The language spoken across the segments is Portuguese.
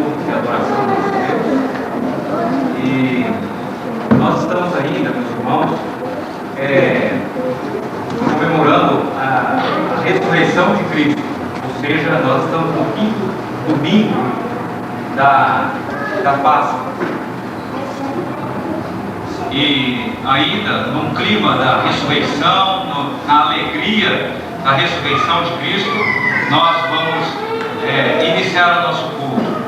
culto de adoração a nosso Deus. E nós estamos ainda, meus irmãos, comemorando a ressurreição de Cristo. Ou seja, nós estamos no quinto domingo da Páscoa. E ainda num clima da ressurreição, na alegria da ressurreição de Cristo, nós vamos iniciar o nosso culto.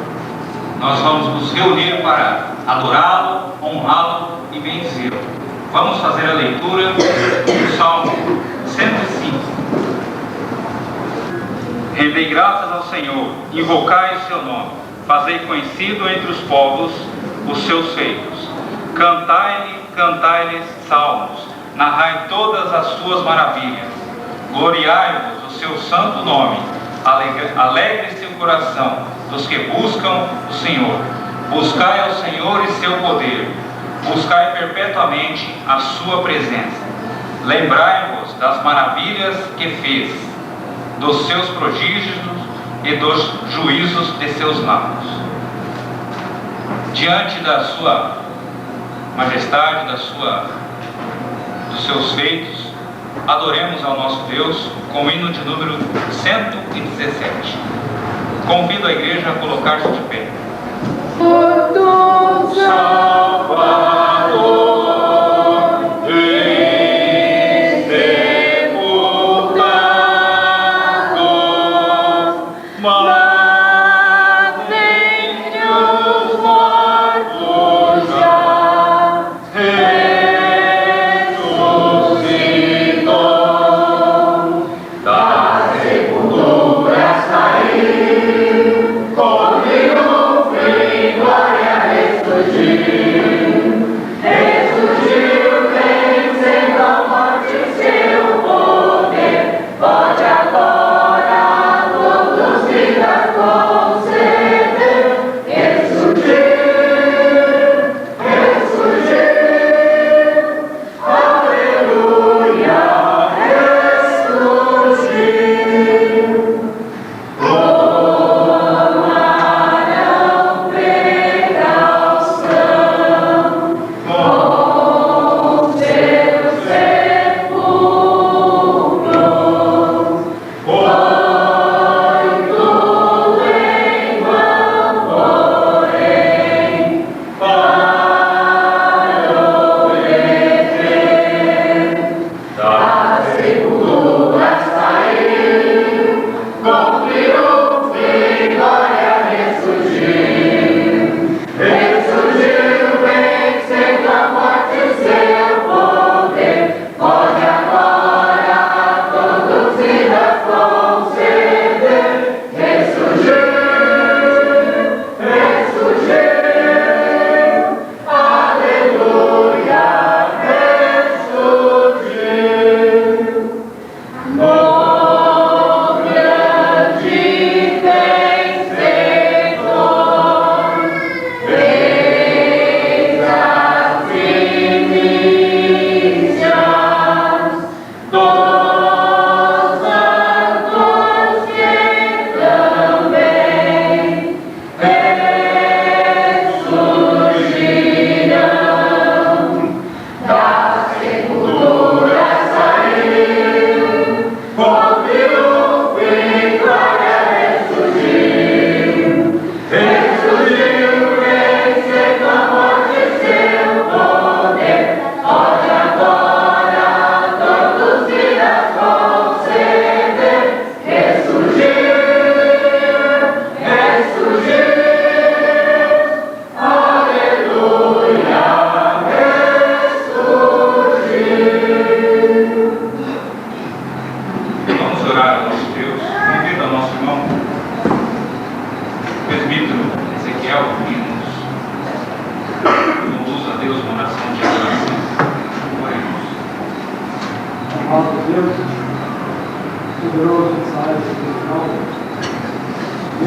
Nós vamos nos reunir para adorá-lo, honrá-lo e bendizê-lo. Vamos fazer a leitura do Salmo 105. Rendei graças ao Senhor, invocai o seu nome, fazei conhecido entre os povos os seus feitos. Cantai-lhe salmos, narrai todas as suas maravilhas. Gloriai-vos o seu santo nome, alegre-se o coração dos que buscam o Senhor. Buscai ao Senhor e seu poder, buscai perpetuamente a sua presença. Lembrai-vos das maravilhas que fez, dos seus prodígios e dos juízos de seus lábios. Diante da sua majestade, dos seus feitos, adoremos ao nosso Deus com o hino de número 117. Convido a igreja a colocar-se de pé.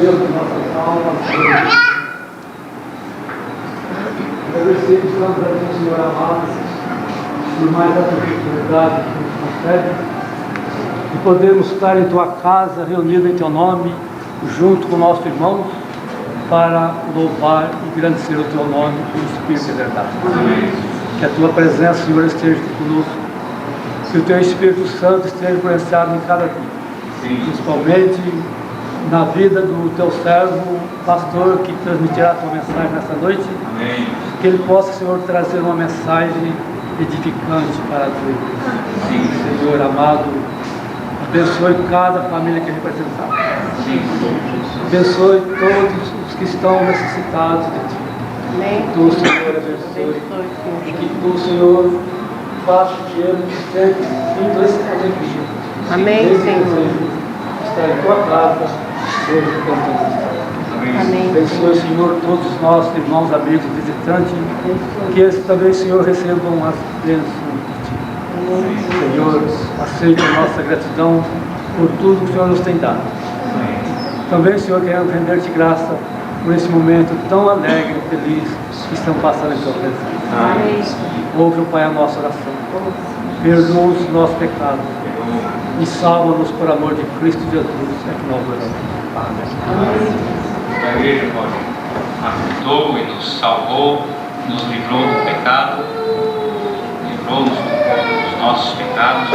Deus das nossas almas, agradecidos estamos a Ti, Senhor amado, por mais essa oportunidade que nos concede de podermos estar em Tua casa, reunidos em Teu nome, junto com nossos irmãos, para louvar e engrandecer o Teu nome pelo Espírito de verdade. Que a Tua presença, Senhor, esteja conosco. Que o Teu Espírito Santo esteja influenciado em cada dia. Principalmente na vida do Teu servo, pastor, que transmitirá a Tua mensagem nessa noite. Amém. Que ele possa, Senhor, trazer uma mensagem edificante para a Tua igreja. Senhor amado, abençoe cada família que é representada. Abençoe todos os que estão necessitados de Ti. Amém. Tu, Senhor, abençoe. E que Tu, Senhor, faça que eles sempre vindo esse alegria. Amém, Senhor. Estar em Tua casa, hoje cantando. Amém. Abençoe, Senhor, todos os nossos irmãos, amigos, visitantes, que eles também, Senhor, recebam as bênçãos de Ti. Senhor, aceite a nossa gratidão por tudo que o Senhor nos tem dado. Também, Senhor, queremos render-te graça por esse momento tão alegre e feliz que estão passando em Tua presença. Ouve, ó Pai, a nossa oração. Perdoa os nossos pecados e salva-nos por amor de Cristo Jesus, é que nós oramos. Amém. A igreja ajudou e nos salvou, nos livrou do pecado, livrou-nos dos nossos pecados.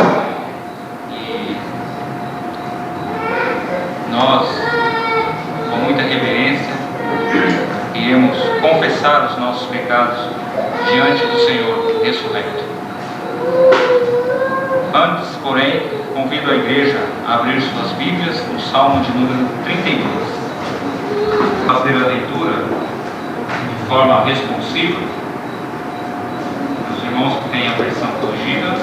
E nós, com muita reverência, iremos confessar os nossos pecados diante do Senhor ressurreto. Antes, porém, convido a igreja a abrir suas Bíblias no Salmo de número 32. Fazer a leitura de forma responsiva. Os irmãos que têm a versão corrigida,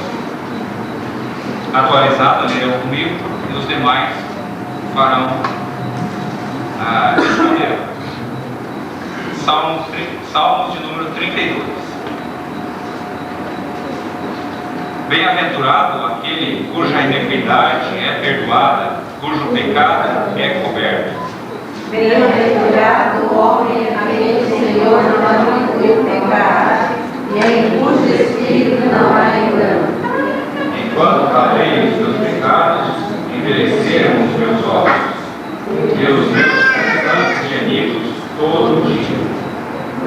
atualizada, lerão comigo, e os demais farão responderão. Salmos de número 32. Bem-aventurado aquele cuja iniquidade é perdoada, cujo pecado é coberto. Bem-aventurado o homem a quem o Senhor não atribuiu pecado, e em cujo espírito não há engano. Enquanto falei os teus pecados, envelheceram os meus olhos, e os meus constantes gemidos todo o dia.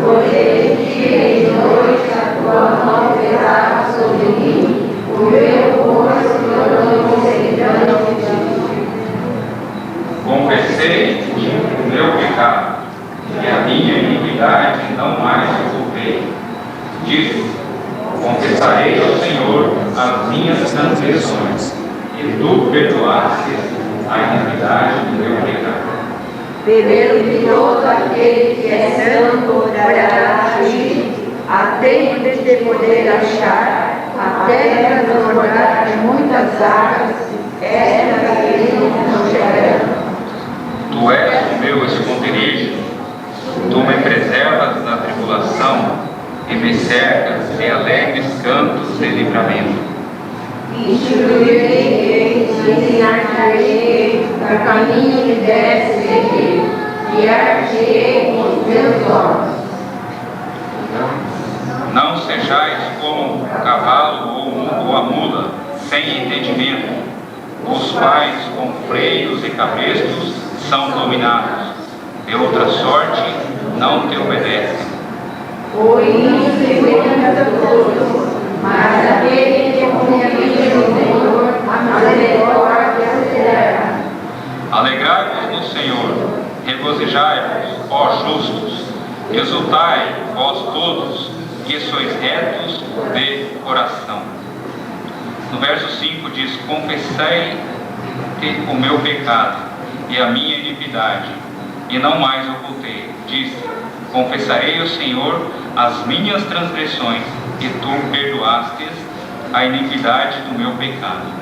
Porém, dia e noite a tua mão pesava sobre mim, o meu rosto se tornou inseguidão de ti. Confessei o meu pecado, e a minha iniquidade não mais ocultei. Disse: confessarei ao Senhor as minhas transgressões, e tu perdoaste a iniquidade do meu pecado. Pelo que todo aquele que é santo orará a ti, a tempo de te poder achar, até transbordar de muitas águas, estas não chegarão. Tu és o meu esconderijo, tu me preservas da tribulação e me cercas de alegres cantos de livramento. Instruirei, ensinar-te-ei o caminho que deves seguir, guiar-te-ei com os meus olhos. Não sejais como o cavalo ou a mula, sem entendimento, os quais com freios e cabestos são dominados, de outra sorte não te obedecem. O ímpio se cuida de todos, mas aquele que confia no Senhor, a misericórdia será. Alegrai-vos no Senhor, regozijai-vos, ó justos, exultai, vós todos, que sois retos de coração. No verso 5 diz: confessei-te o meu pecado e a minha iniquidade, e não mais ocultei. Disse: confessarei ao Senhor as minhas transgressões, e tu perdoastes a iniquidade do meu pecado.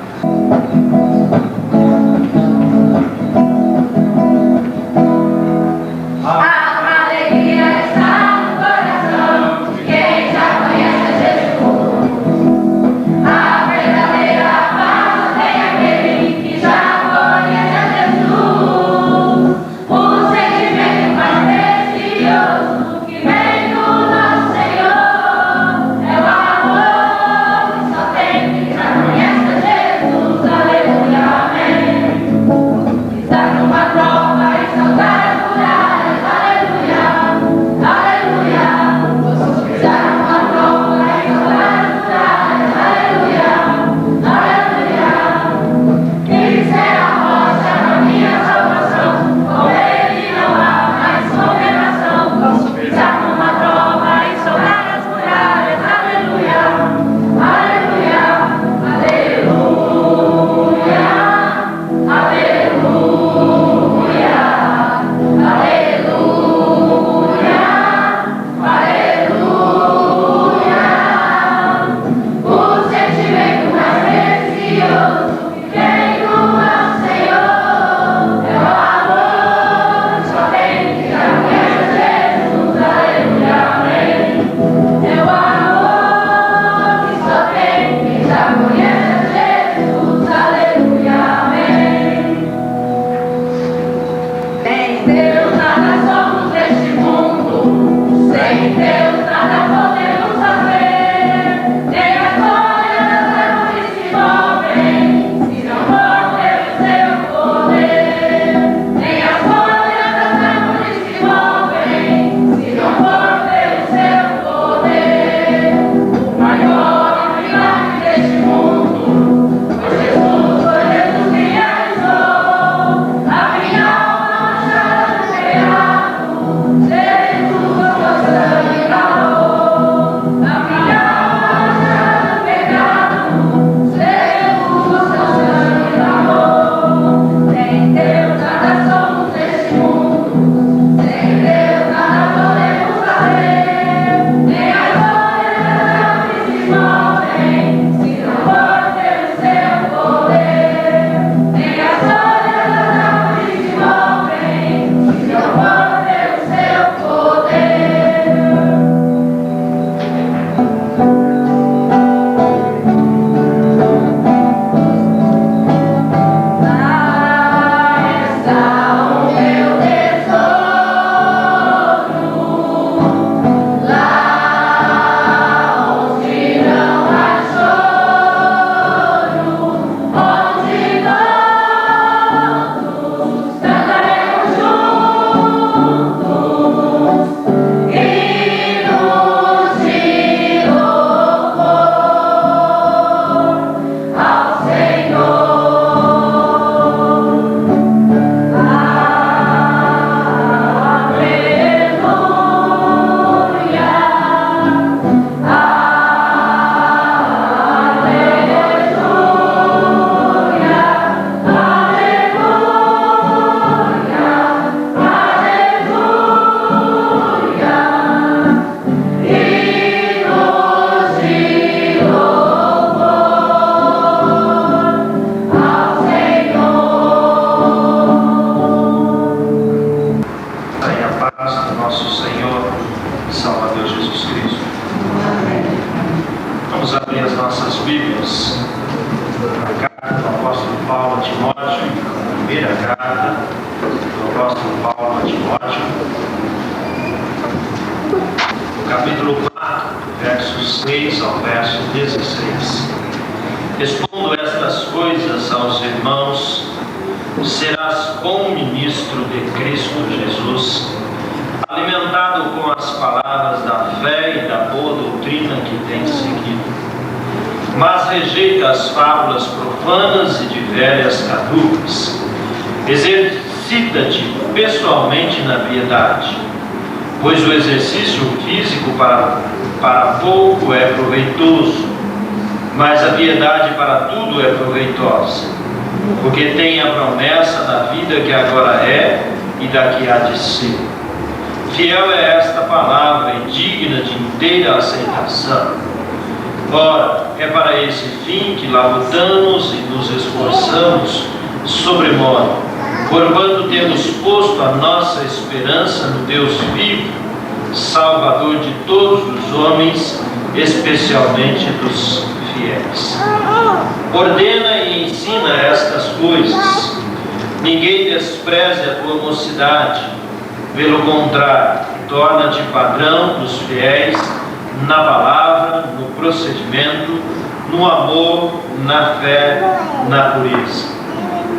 Exercita-te pessoalmente na piedade, pois o exercício físico para pouco é proveitoso, mas a piedade para tudo é proveitosa, porque tem a promessa da vida que agora é e da que há de ser. Fiel é esta palavra e digna de inteira aceitação. Ora, é para esse fim que labutamos e nos esforçamos sobremodo, porquanto temos posto a nossa esperança no Deus vivo, Salvador de todos os homens, especialmente dos fiéis. Ordena e ensina estas coisas. Ninguém despreze a tua mocidade. Pelo contrário, torna-te padrão dos fiéis na palavra, no procedimento, no amor, na fé, na pureza.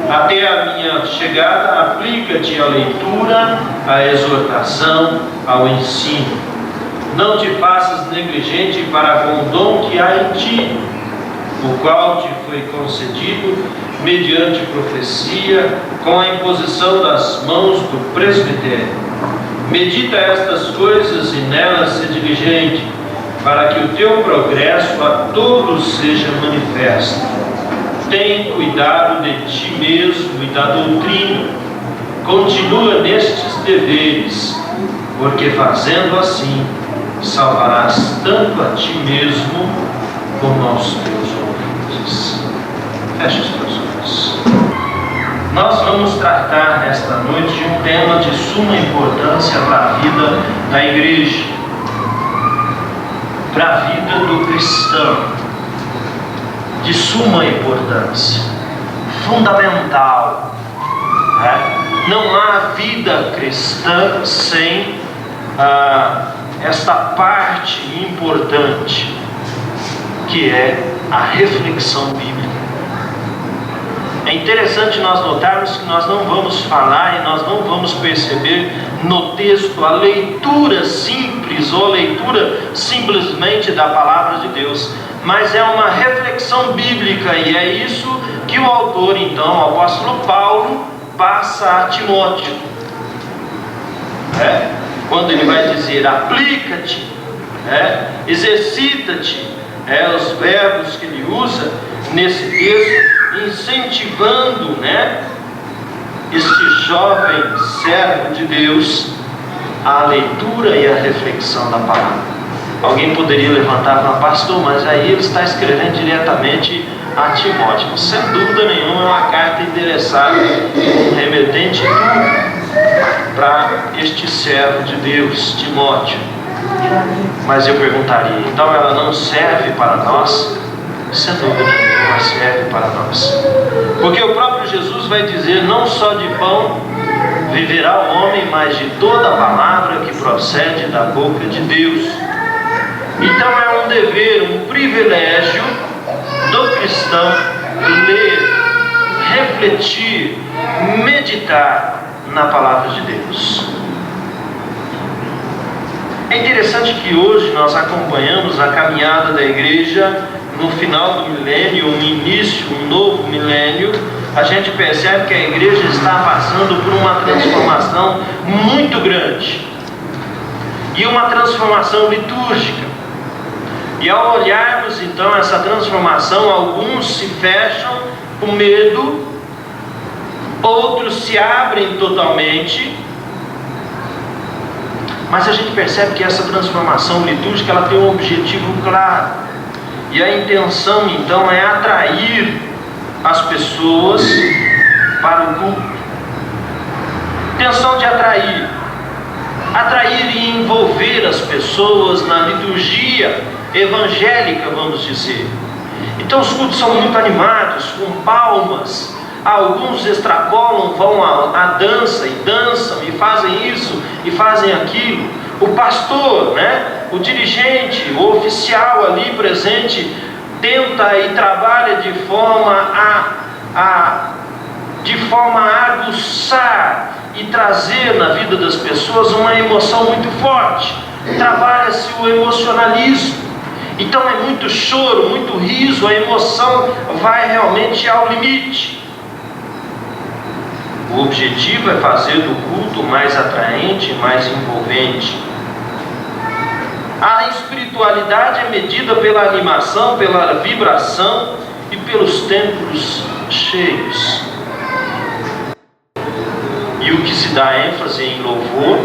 Até a minha chegada, aplica-te à leitura, à exortação, ao ensino. Não te faças negligente para com o dom que há em ti, o qual te foi concedido mediante profecia, com a imposição das mãos do presbitério. Medita estas coisas e nelas se diligente, para que o teu progresso a todos seja manifesto. Tem cuidado de ti mesmo e da doutrina. Continua nestes deveres, porque fazendo assim, salvarás tanto a ti mesmo como aos teus ouvintes. Feche os teus olhos. Nós vamos tratar nesta noite de um tema de suma importância para a vida da igreja, para a vida do cristão. De suma importância, fundamental, né? Não há vida cristã sem esta parte importante, que é a reflexão bíblica. É interessante nós notarmos que nós não vamos falar e nós não vamos perceber no texto a leitura simples ou a leitura simplesmente da palavra de Deus, mas é uma reflexão bíblica, e é isso que o autor, então, o apóstolo Paulo, passa a Timóteo. Quando ele vai dizer aplica-te, exercita-te, os verbos que ele usa nesse texto, incentivando, este jovem servo de Deus à leitura e à reflexão da palavra. Alguém poderia levantar e falar: pastor, mas aí ele está escrevendo diretamente a Timóteo. Sem dúvida nenhuma, é uma carta endereçada, um remetente para este servo de Deus, Timóteo. Mas eu perguntaria, então ela não serve para nós? Sem dúvida nenhuma, serve para nós. Porque o próprio Jesus vai dizer: não só de pão viverá o homem, mas de toda a palavra que procede da boca de Deus. Então é um dever, um privilégio do cristão ler, refletir, meditar na palavra de Deus. É interessante que hoje nós acompanhamos a caminhada da igreja no final do milênio, no início, um novo milênio. A gente percebe que a igreja está passando por uma transformação muito grande, e uma transformação litúrgica. E ao olharmos então essa transformação, alguns se fecham com medo, outros se abrem totalmente. Mas a gente percebe que essa transformação litúrgica, ela tem um objetivo claro, e a intenção então é atrair as pessoas para o culto. Intenção de atrair e envolver as pessoas na liturgia evangélica, vamos dizer. Então os cultos são muito animados, com palmas. Alguns extrapolam, vão à dança e dançam e fazem isso e fazem aquilo. O pastor, o dirigente, o oficial ali presente, tenta e trabalha de forma a aguçar e trazer na vida das pessoas uma emoção muito forte. Trabalha-se o emocionalismo. Então é muito choro, muito riso, a emoção vai realmente ao limite. O objetivo é fazer do culto mais atraente, mais envolvente. A espiritualidade é medida pela animação, pela vibração e pelos templos cheios. E o que se dá ênfase em louvor,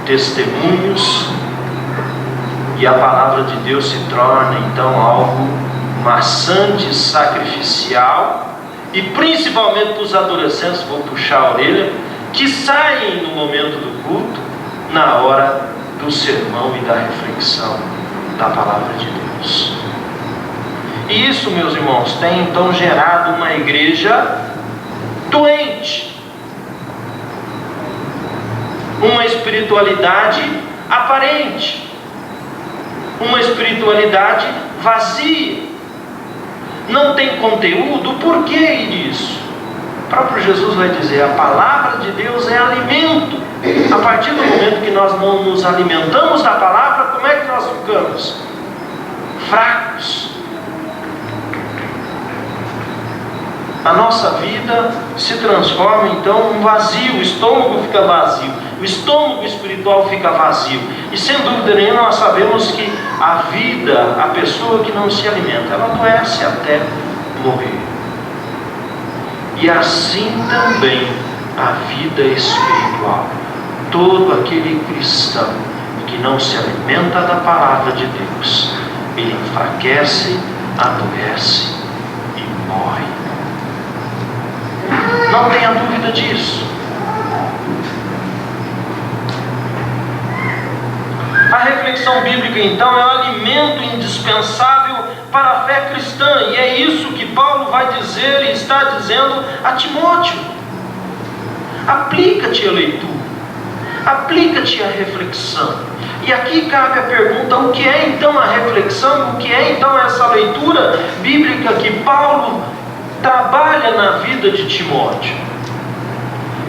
testemunhos, e a palavra de Deus se torna então algo maçante, sacrificial. E principalmente para os adolescentes, vou puxar a orelha, que saem no momento do culto, na hora do sermão e da reflexão da palavra de Deus. E isso, meus irmãos, tem então gerado uma igreja doente, uma espiritualidade aparente, uma espiritualidade vazia. Não tem conteúdo. Por que disso? O próprio Jesus vai dizer: a palavra de Deus é alimento. A partir do momento que nós não nos alimentamos da palavra, como é que nós ficamos? Fracos. A nossa vida se transforma então num vazio, o estômago fica vazio, o estômago espiritual fica vazio. E sem dúvida nenhuma nós sabemos que a vida, a pessoa que não se alimenta, ela adoece até morrer. E assim também a vida espiritual. Todo aquele cristão que não se alimenta da palavra de Deus, ele enfraquece, adoece e morre. Não tenha dúvida disso. A reflexão bíblica, então, é um alimento indispensável para a fé cristã, e é isso que Paulo vai dizer e está dizendo a Timóteo. Aplica-te à leitura, aplica-te à reflexão, E aqui cabe a pergunta: o que é então a reflexão? O que é então essa leitura bíblica que Paulo trabalha na vida de Timóteo?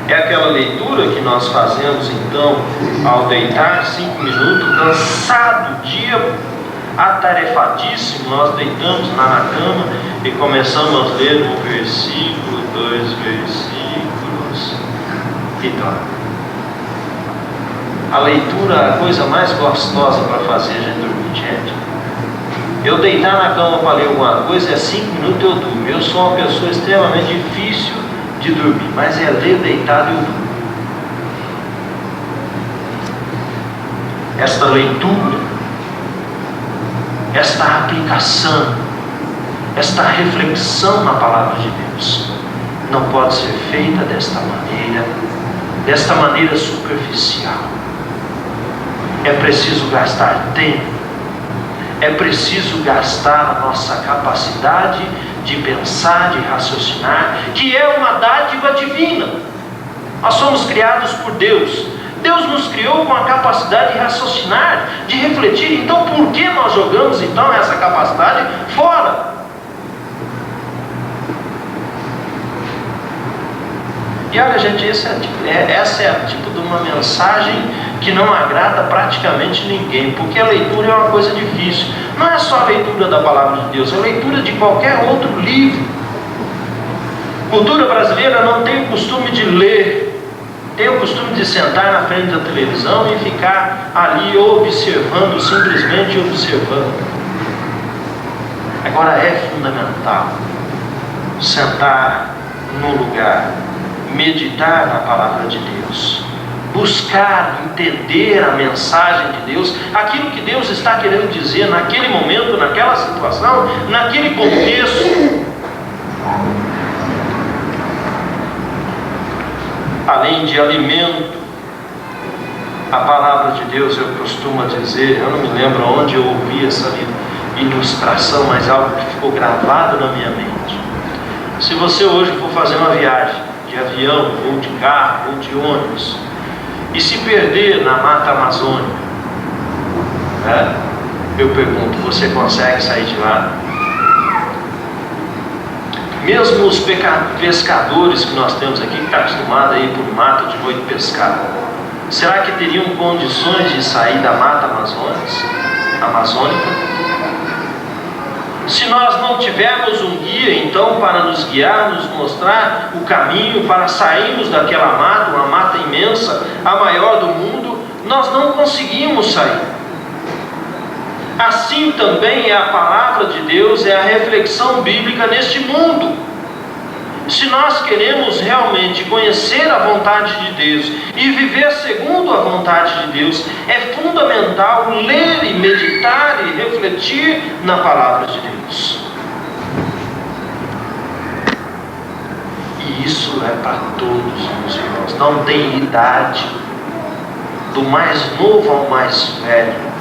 É aquela leitura que nós fazemos então ao deitar, 5 minutos, cansado, dia atarefadíssimo, nós deitamos lá na cama e começamos a ler um versículo, 2 versículos e dorme. A leitura é a coisa mais gostosa para fazer a gente dormir, gente. Eu deitar na cama para ler alguma coisa, é 5 minutos eu durmo. Eu sou uma pessoa extremamente difícil de dormir, mas é ler deitado eu durmo. Esta leitura, esta aplicação, esta reflexão na palavra de Deus não pode ser feita desta maneira superficial. É preciso gastar tempo, é preciso gastar a nossa capacidade de pensar, de raciocinar, que é uma dádiva divina. Nós somos criados por Deus. Deus nos criou com a capacidade de raciocinar, de refletir. Então por que nós jogamos então essa capacidade fora? E olha, gente, essa é a tipo de uma mensagem que não agrada praticamente ninguém, porque a leitura é uma coisa difícil. Não é só a leitura da palavra de Deus, é a leitura de qualquer outro livro. A cultura brasileira não tem o costume de ler, tem o costume de sentar na frente da televisão e ficar ali observando, simplesmente observando. Agora é fundamental sentar no lugar, meditar na palavra de Deus, buscar entender a mensagem de Deus, aquilo que Deus está querendo dizer naquele momento, naquela situação, naquele contexto. Além de alimento, a palavra de Deus, eu costumo dizer, eu não me lembro onde eu ouvi essa ilustração, mas algo que ficou gravado na minha mente. Se você hoje for fazer uma viagem de avião, ou de carro, ou de ônibus, e se perder na mata amazônica, né? Eu pergunto, você consegue sair de lá? Mesmo os pescadores que nós temos aqui, que estão acostumados a ir por mato de noite pescar, será que teriam condições de sair da mata amazônica? Se nós não tivermos um guia, então, para nos guiar, nos mostrar o caminho para sairmos daquela mata, uma mata imensa, a maior do mundo, nós não conseguimos sair. Assim também é a palavra de Deus, é a reflexão bíblica neste mundo. Se nós queremos realmente conhecer a vontade de Deus e viver segundo a vontade de Deus, é fundamental ler e meditar e refletir na palavra de Deus. E isso é para todos, meus irmãos. Não tem idade, do mais novo ao mais velho.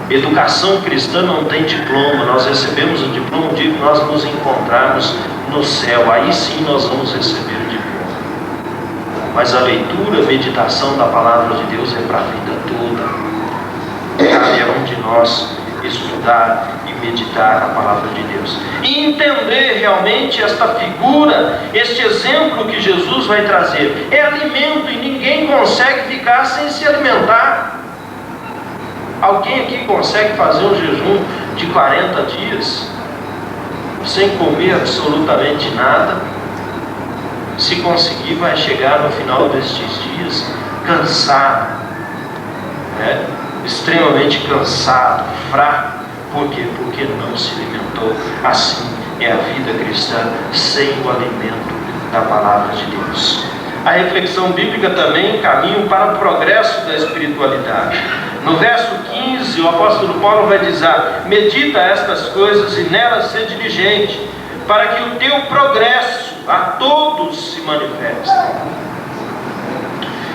Educação cristã não tem diploma. Nós recebemos o diploma o dia que nós nos encontrarmos no céu. Aí sim nós vamos receber o diploma. Mas a leitura, a meditação da palavra de Deus é para a vida toda. Cabe a um de nós estudar e meditar a palavra de Deus e entender realmente esta figura, este exemplo que Jesus vai trazer. É alimento e ninguém consegue ficar sem se alimentar. Alguém aqui consegue fazer um jejum de 40 dias sem comer absolutamente nada? Se conseguir, vai chegar no final destes dias cansado, né? Extremamente cansado, fraco. Por quê? Porque não se alimentou. Assim é a vida cristã sem o alimento da palavra de Deus. A reflexão bíblica também caminha para o progresso da espiritualidade. No verso 15, o apóstolo Paulo vai dizer: medita estas coisas e nelas ser diligente, para que o teu progresso a todos se manifeste.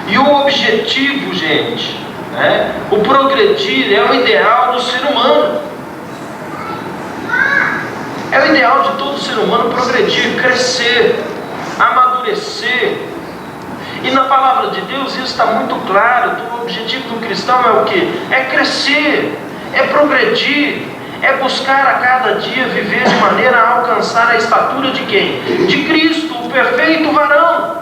E o objetivo, gente, né? O progredir é o ideal do ser humano. É o ideal de todo ser humano progredir, crescer, amadurecer. E na palavra de Deus isso está muito claro. O objetivo do cristão é o quê? É crescer, é progredir, é buscar a cada dia viver de maneira a alcançar a estatura de quem? De Cristo, o perfeito varão.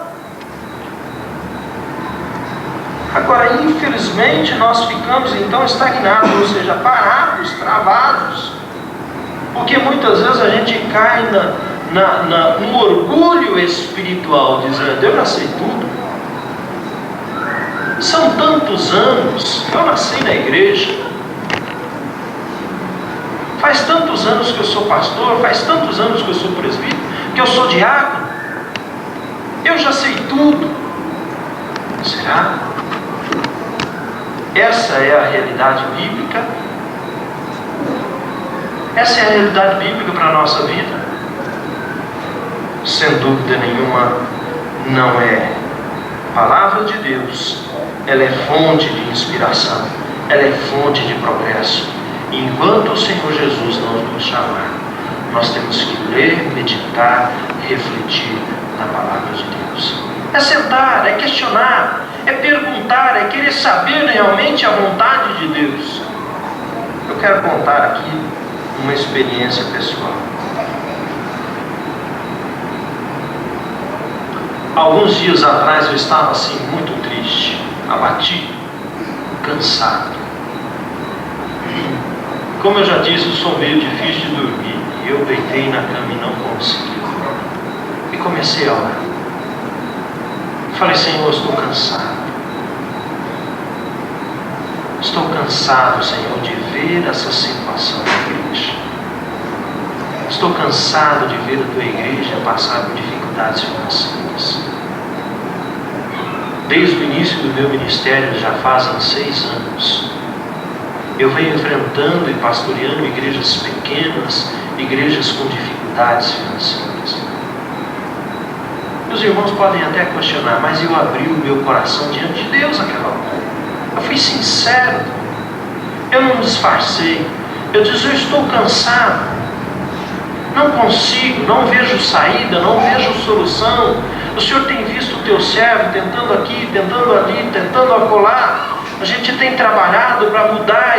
Agora, infelizmente, nós ficamos então estagnados, ou seja, parados, travados, porque muitas vezes a gente cai no orgulho espiritual, dizendo: eu já sei tudo. São tantos anos, eu nasci na igreja, faz tantos anos que eu sou pastor, faz tantos anos que eu sou presbítero, que eu sou diácono, eu já sei tudo. Será? Essa é a realidade bíblica? Essa é a realidade bíblica para a nossa vida? Sem dúvida nenhuma, não é. A palavra de Deus, ela é fonte de inspiração, ela é fonte de progresso. E enquanto o Senhor Jesus não nos chamar, nós temos que ler, meditar, refletir na palavra de Deus. É sentar, é questionar, é perguntar, é querer saber realmente a vontade de Deus. Eu quero contar aqui uma experiência pessoal. Alguns dias atrás eu estava assim muito triste, abatido, cansado. Como eu já disse, eu sou meio difícil de dormir. E eu deitei na cama e não consegui. E comecei a orar. Falei: Senhor, eu estou cansado. Estou cansado, Senhor, de ver essa situação da igreja. Estou cansado de ver a tua igreja passar por dificuldades financeiras. Desde o início do meu ministério, já fazem 6 anos, eu venho enfrentando e pastoreando igrejas pequenas, igrejas com dificuldades financeiras. Meus irmãos podem até questionar, mas eu abri o meu coração diante de Deus naquela hora. Eu fui sincero, eu não disfarcei. Eu disse: eu estou cansado, não consigo, não vejo saída, não vejo solução. O Senhor tem visto o teu servo tentando aqui, tentando ali, tentando acolá. A gente tem trabalhado para mudar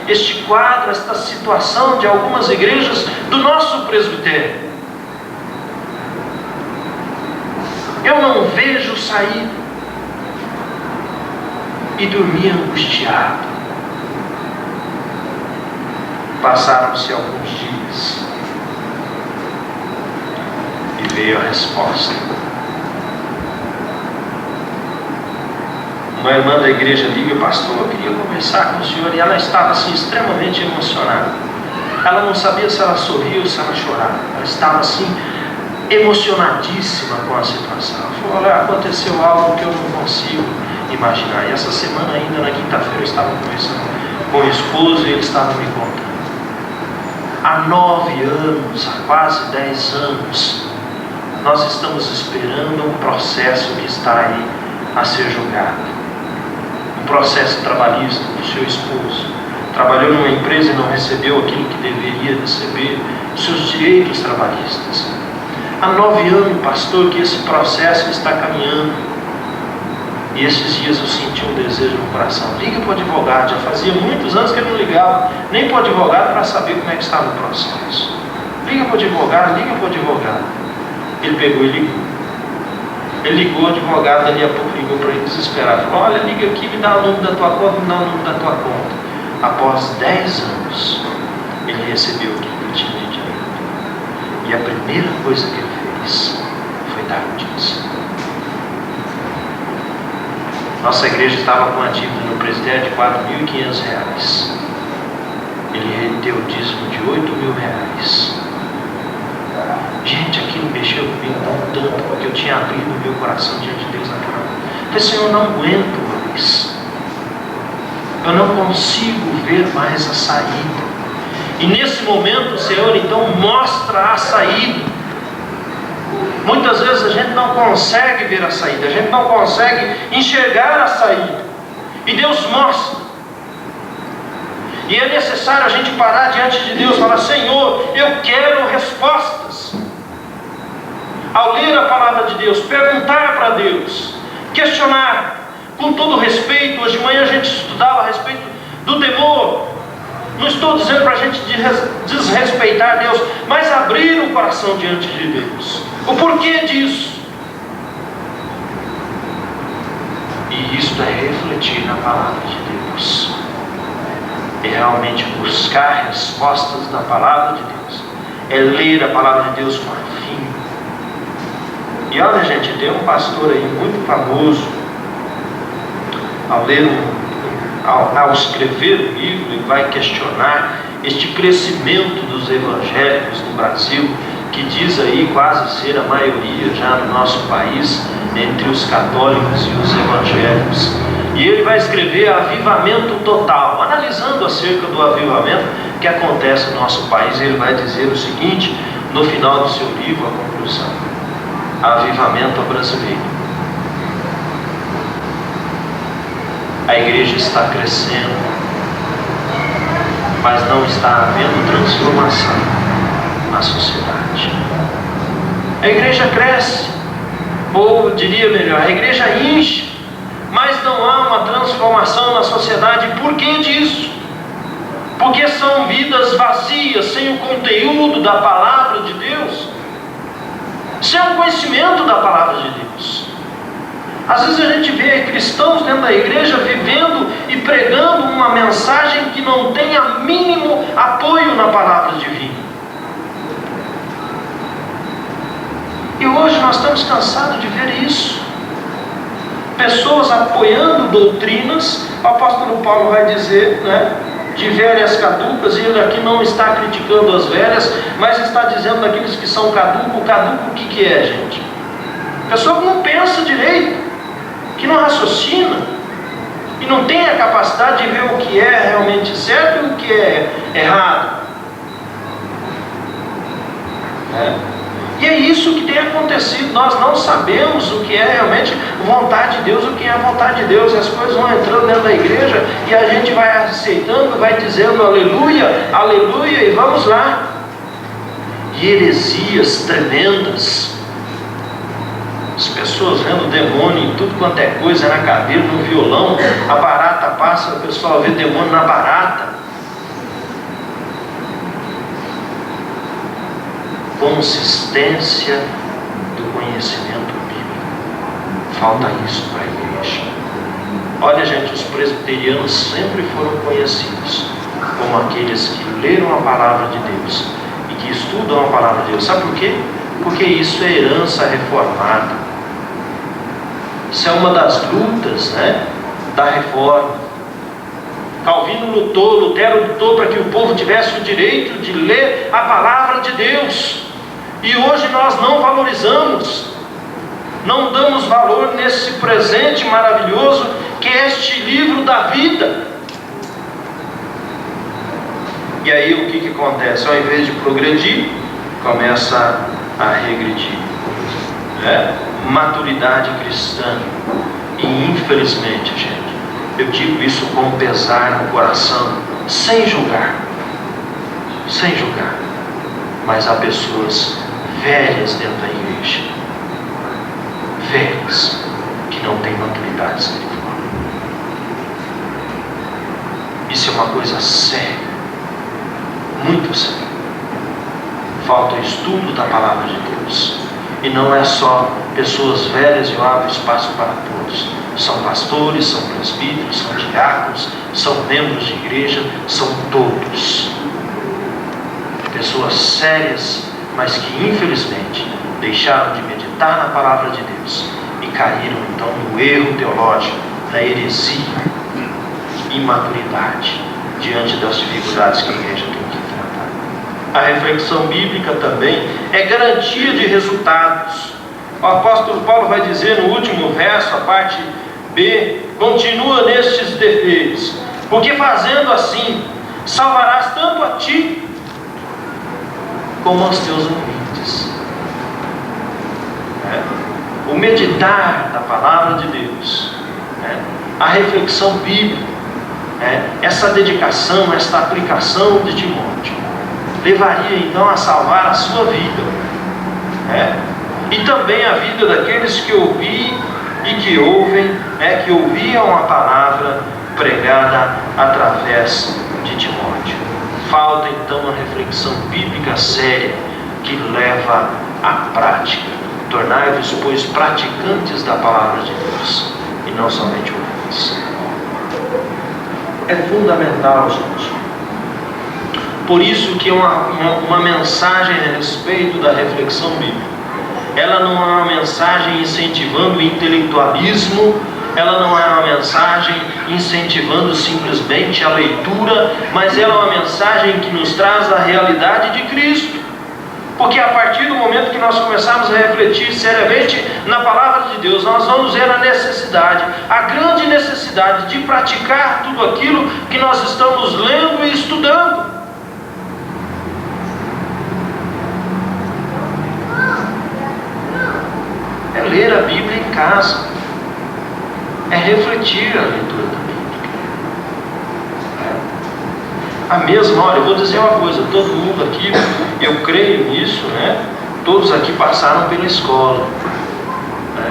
este quadro, esta situação de algumas igrejas do nosso presbitério. Eu não vejo saída. E dormi angustiado. Passaram-se alguns dias e veio a resposta. Uma irmã da igreja liga: pastor, eu queria conversar com o senhor. E ela estava assim extremamente emocionada. Ela não sabia se ela sorria ou se ela chorava. Ela estava assim emocionadíssima com a situação. Ela falou: olha, aconteceu algo que eu não consigo imaginar. E essa semana ainda, na quinta-feira, eu estava conversando com o esposo e ele estava me contando. Há 9 anos, há quase 10 anos, nós estamos esperando um processo que está aí a ser julgado. Um processo trabalhista do seu esposo. Trabalhou numa empresa e não recebeu aquilo que deveria receber, os seus direitos trabalhistas. Há 9 anos, pastor, que esse processo está caminhando. E esses dias eu senti um desejo no coração: liga para o advogado. Já fazia muitos anos que ele não ligava nem para o advogado para saber como é que estava o processo. Liga para o advogado, liga para o advogado. Ele pegou e ligou. Ele ligou, o advogado ali a pouco ligou para ele desesperado. Falou: olha, liga aqui, me dá o número da tua conta, me dá o número da tua conta. Após 10 anos, ele recebeu aquilo que tinha de direito. E a primeira coisa que ele fez foi dar notícia. Nossa igreja estava com uma dívida no presbitério de R$4.500. Ele deu o dízimo de R$8.000. Gente, aquilo mexeu comigo tanto, porque eu tinha abrido o meu coração diante de Deus naquela hora. Eu falei: Senhor, eu não aguento mais. Eu não consigo ver mais a saída. E nesse momento o Senhor então mostra a saída. Muitas vezes a gente não consegue ver a saída, a gente não consegue enxergar a saída. E Deus mostra. E é necessário a gente parar diante de Deus e falar: Senhor, eu quero respostas. Ao ler a palavra de Deus, perguntar para Deus: questionar com todo respeito. Hoje de manhã a gente estudava a respeito do temor. Não estou dizendo para a gente desrespeitar Deus, mas abrir o coração diante de Deus. O porquê disso? E isto é refletir na palavra de Deus. É realmente buscar respostas na palavra de Deus. É ler a palavra de Deus com afinco. E olha, gente, tem um pastor aí muito famoso, ao escrever o livro, ele vai questionar este crescimento dos evangélicos no Brasil, que diz aí quase ser a maioria já no nosso país, entre os católicos e os evangélicos. E ele vai escrever avivamento total, analisando acerca do avivamento que acontece no nosso país. Ele vai dizer o seguinte, no final do seu livro, a conclusão: avivamento brasileiro. A igreja está crescendo, mas não está havendo transformação na sociedade. A igreja cresce, ou eu diria melhor, a igreja enche, mas não há uma transformação na sociedade. Por que disso? Porque são vidas vazias, sem o conteúdo da palavra de Deus, sem o conhecimento da palavra de Deus. Às vezes a gente vê cristãos dentro da igreja vivendo e pregando uma mensagem que não tem a mínimo apoio na palavra divina. E hoje nós estamos cansados de ver isso. Pessoas apoiando doutrinas, o apóstolo Paulo vai dizer, de velhas caducas, e ele aqui não está criticando as velhas, mas está dizendo daqueles que são caducos. Caduco o que é, gente? Pessoa que não pensa direito, que não raciocina, e não tem a capacidade de ver o que é realmente certo e o que é errado. E é isso que tem acontecido. Nós não sabemos o que é realmente vontade de Deus, o que é a vontade de Deus. E as coisas vão entrando dentro da igreja e a gente vai aceitando, vai dizendo aleluia, aleluia, e vamos lá. E heresias tremendas. As pessoas vendo demônio em tudo quanto é coisa, na cadeira, no violão, a barata passa, o pessoal vê demônio na barata. Consistência do conhecimento bíblico. Falta isso para a igreja. Olha, gente, os presbiterianos sempre foram conhecidos como aqueles que leram a palavra de Deus e que estudam a palavra de Deus. Sabe por quê? Porque isso é herança reformada. Isso é uma das lutas, da reforma. Calvino lutou, Lutero lutou para que o povo tivesse o direito de ler a palavra de Deus. E hoje nós não valorizamos, não damos valor nesse presente maravilhoso que é este livro da vida. E aí o que acontece? Ao invés de progredir, começa a regredir. Maturidade cristã. E infelizmente, gente, eu digo isso com pesar no coração, sem julgar, mas há pessoas velhas dentro da igreja, velhas, que não têm maturidade espiritual. Isso é uma coisa séria, muito séria. Falta o estudo da palavra de Deus. E não é só pessoas velhas, eu abro espaço para todos. São pastores, são presbíteros, são diáconos, são membros de igreja, são todos. Pessoas sérias, mas que infelizmente deixaram de meditar na palavra de Deus e caíram então no erro teológico, na heresia, imaturidade, diante das dificuldades que a igreja tem que enfrentar. A reflexão bíblica também é garantia de resultados. O apóstolo Paulo vai dizer no último verso, a parte B, continua nestes defeitos, porque fazendo assim, salvarás tanto a ti, como aos teus ouvintes. O meditar da palavra de Deus, a reflexão bíblica, essa dedicação, esta aplicação de Timóteo, levaria então a salvar a sua vida, e também a vida daqueles que e que ouviam a palavra pregada através de Timóteo. Falta então uma reflexão bíblica séria que leva à prática. Tornai-vos, pois, praticantes da palavra de Deus e não somente ouvintes. É fundamental, gente. Por isso que uma mensagem a respeito da reflexão bíblica, ela não é uma mensagem incentivando o intelectualismo, ela não é uma mensagem incentivando simplesmente a leitura, mas ela é uma mensagem que nos traz a realidade de Cristo. Porque a partir do momento que nós começarmos a refletir seriamente na palavra de Deus, nós vamos ver a necessidade, a grande necessidade de praticar tudo aquilo que nós estamos lendo e estudando. É ler a Bíblia em casa, é refletir a leitura da Bíblia. A mesma hora, eu vou dizer uma coisa, todo mundo aqui, eu creio nisso, né? Todos aqui passaram pela escola.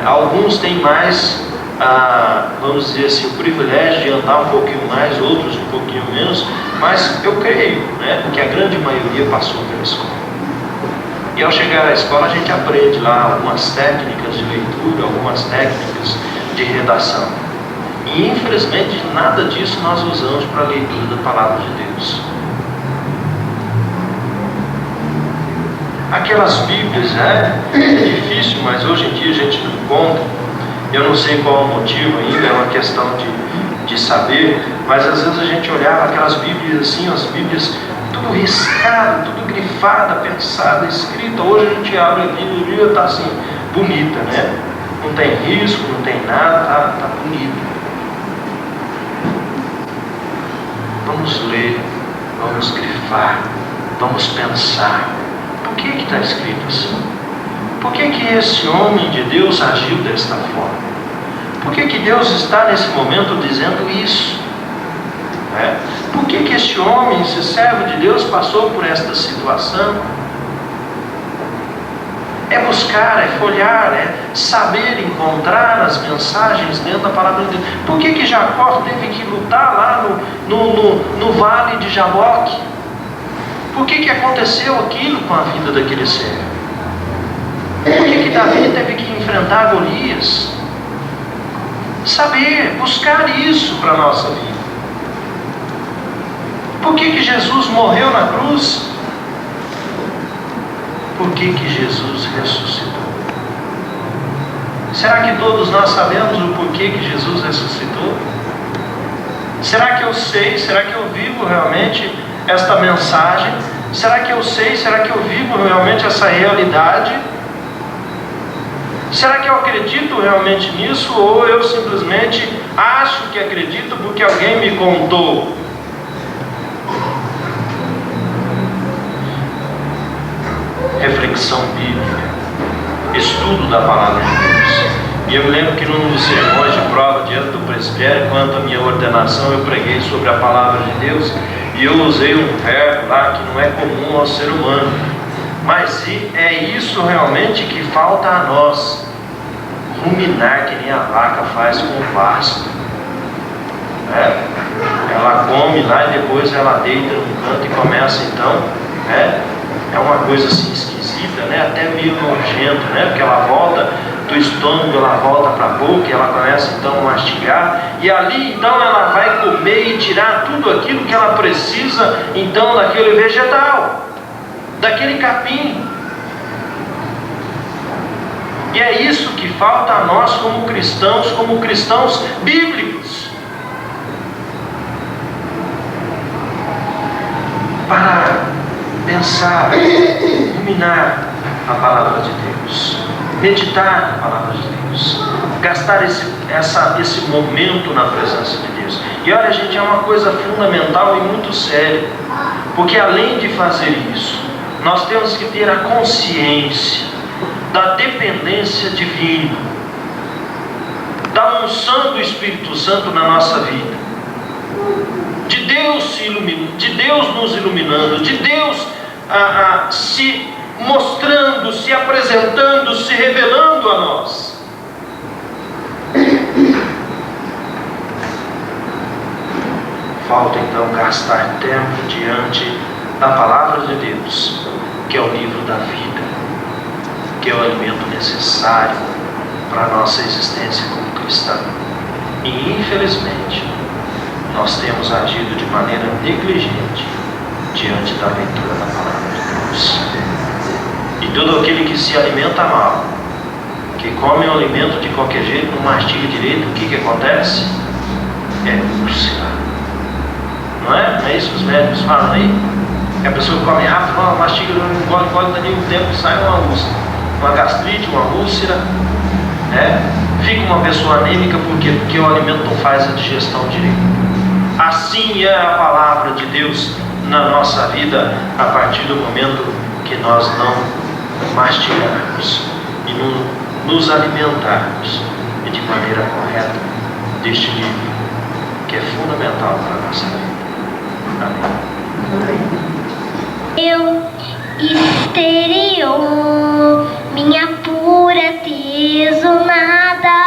Alguns têm mais, vamos dizer assim, o privilégio de andar um pouquinho mais, outros um pouquinho menos, mas eu creio, né, que a grande maioria passou pela escola. E ao chegar à escola a gente aprende lá algumas técnicas de leitura, algumas técnicas de redação. E infelizmente nada disso nós usamos para a leitura da palavra de Deus. Aquelas Bíblias, é difícil, mas hoje em dia a gente não encontra. Eu não sei qual o motivo ainda, é uma questão de saber, mas às vezes a gente olhava aquelas Bíblias assim, as Bíblias tudo riscado, tudo grifada, pensada, escrita. Hoje a gente abre a Bíblia e está assim, bonita, né? Não tem risco, não tem nada, está bonita. Vamos ler, vamos grifar, vamos pensar. Por que está escrito assim? Por que esse homem de Deus agiu desta forma? Por que Deus está nesse momento dizendo isso? Por que este homem, esse servo de Deus, passou por esta situação? É buscar, é folhear, é saber encontrar as mensagens dentro da palavra de Deus. Por que Jacó teve que lutar lá no vale de Jaboque? Por que aconteceu aquilo com a vida daquele servo? Por que Davi teve que enfrentar Golias? Saber, buscar isso para a nossa vida. Por que Jesus morreu na cruz? Por que Jesus ressuscitou? Será que todos nós sabemos o porquê que Jesus ressuscitou? Será que eu sei? Será que eu vivo realmente esta mensagem? Será que eu sei? Será que eu vivo realmente essa realidade? Será que eu acredito realmente nisso? Ou eu simplesmente acho que acredito porque alguém me contou? Reflexão bíblica, estudo da palavra de Deus. E eu me lembro que num dos sermões de prova diante do presbitério, quanto à minha ordenação, eu preguei sobre a palavra de Deus, e eu usei um verbo lá que não é comum ao ser humano, mas é isso realmente que falta a nós: ruminar, que nem a vaca faz com o pasto. Ela come lá e depois ela deita num canto e começa então, é uma coisa assim esquisita, até meio nojento, porque ela volta do estômago, ela volta para a boca e ela começa então a mastigar, e ali então ela vai comer e tirar tudo aquilo que ela precisa então daquele vegetal, daquele capim. E é isso que falta a nós como cristãos bíblicos, para pensar, ruminar a palavra de Deus, meditar na palavra de Deus, gastar esse momento na presença de Deus. E olha, gente, é uma coisa fundamental e muito séria, porque além de fazer isso, nós temos que ter a consciência da dependência divina, da unção do Espírito Santo na nossa vida, de Deus nos iluminando, de Deus se mostrando, se apresentando, se revelando a nós. falta então gastar tempo diante da palavra de Deus, que é o livro da vida, que é o alimento necessário para a nossa existência como cristão. E infelizmente nós temos agido de maneira negligente diante da leitura da palavra de Deus. E todo aquele que se alimenta mal, que come um alimento de qualquer jeito, não mastiga direito, o que acontece? É úlcera. Não é? Não é isso que os médicos falam aí? Que a pessoa come rápido, não mastiga, não engole, dali um tempo sai uma úlcera. Uma gastrite, uma úlcera, né? Fica uma pessoa anêmica porque o alimento não faz a digestão direito. Assim é a palavra de Deus na nossa vida, a partir do momento que nós não mastigarmos e não nos alimentarmos de maneira correta deste livro, que é fundamental para a nossa vida. Amém. Eu exterior, minha pura nada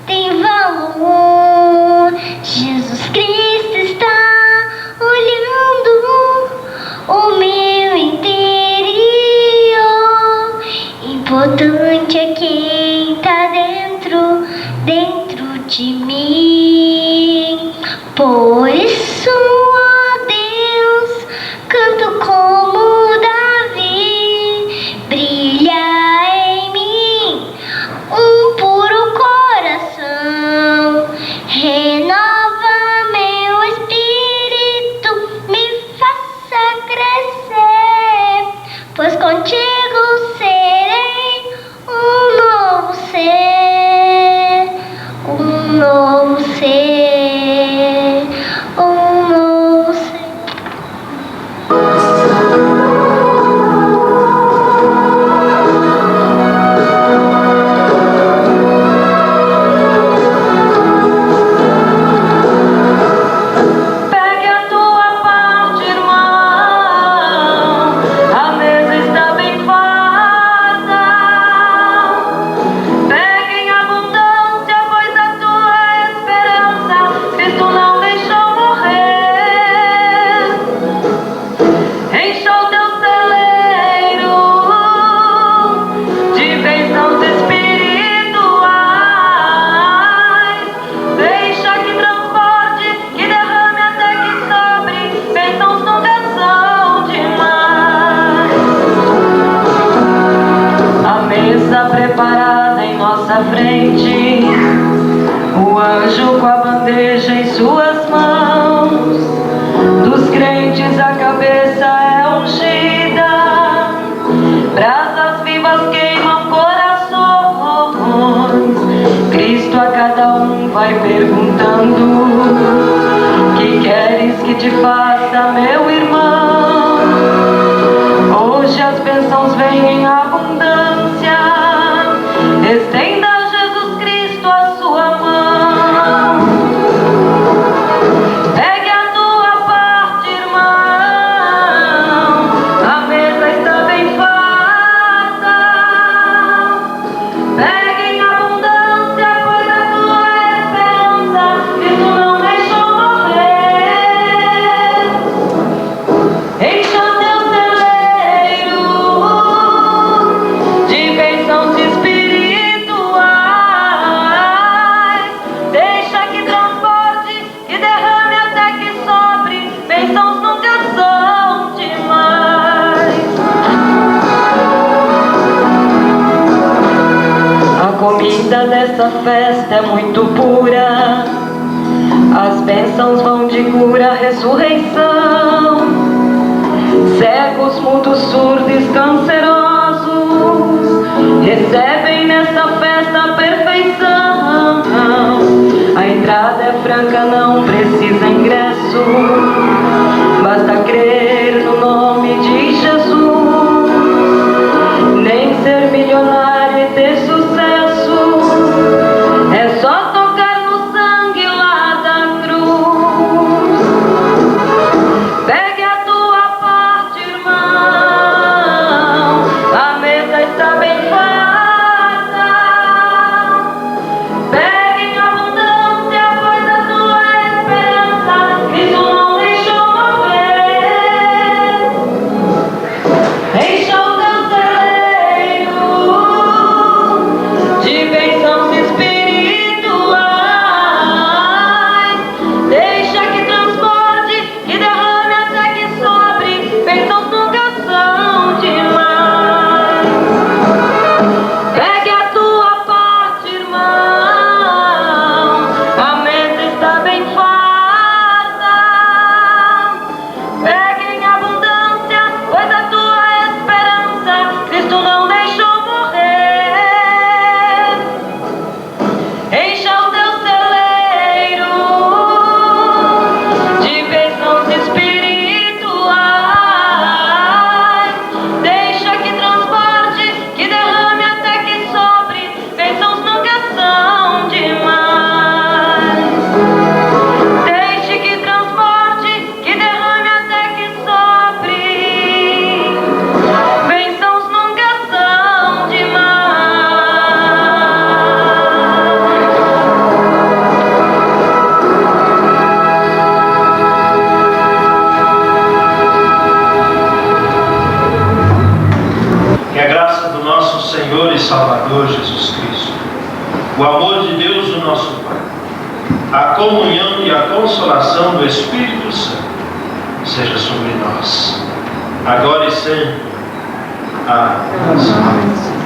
tem valor. Jesus Cristo está olhando o meu interior. Importante é quem está dentro de mim. Por isso, ó Deus, canto como Davi, brilha em mim um puro coração, renova meu espírito, me faça crescer, pois contigo serei um novo ser, um novo ser, um novo ser. Preparada em nossa frente, o anjo com a bandeja em suas mãos, dos crentes a cabeça é ungida, brasas vivas queimam corações, Cristo a cada um vai perguntando: que queres que te faça, meu irmão? Hoje as bênçãos vêm em abundância, estenda a Jesus Cristo a sua mão. Pegue a tua parte, irmão, a mesa está bem farta. Pegue em abundância, pois a tua esperança Cristo não deixou morrer. Encha teu celeiro de bênçãos espirituais, deixa que transporte e derrame até que sobre, bênçãos nunca são demais. A comida dessa festa é muito pura, as bênçãos vão de cura, ressurreição. Cegos, mudos, surdos, cancerosos recebem nessa festa a perfeição. A entrada é franca, não precisa ingresso, basta crer no nome de Jesus. Nem ser milionário e ter sucesso, é só tocar no sangue lá da cruz. Pegue a tua parte, irmão, a mesa está bem farta. Pegue em abundância, pois a tua esperança Cristo o amor de Deus, o nosso Pai, a comunhão e a consolação do Espírito Santo seja sobre nós, agora e sempre. Amém.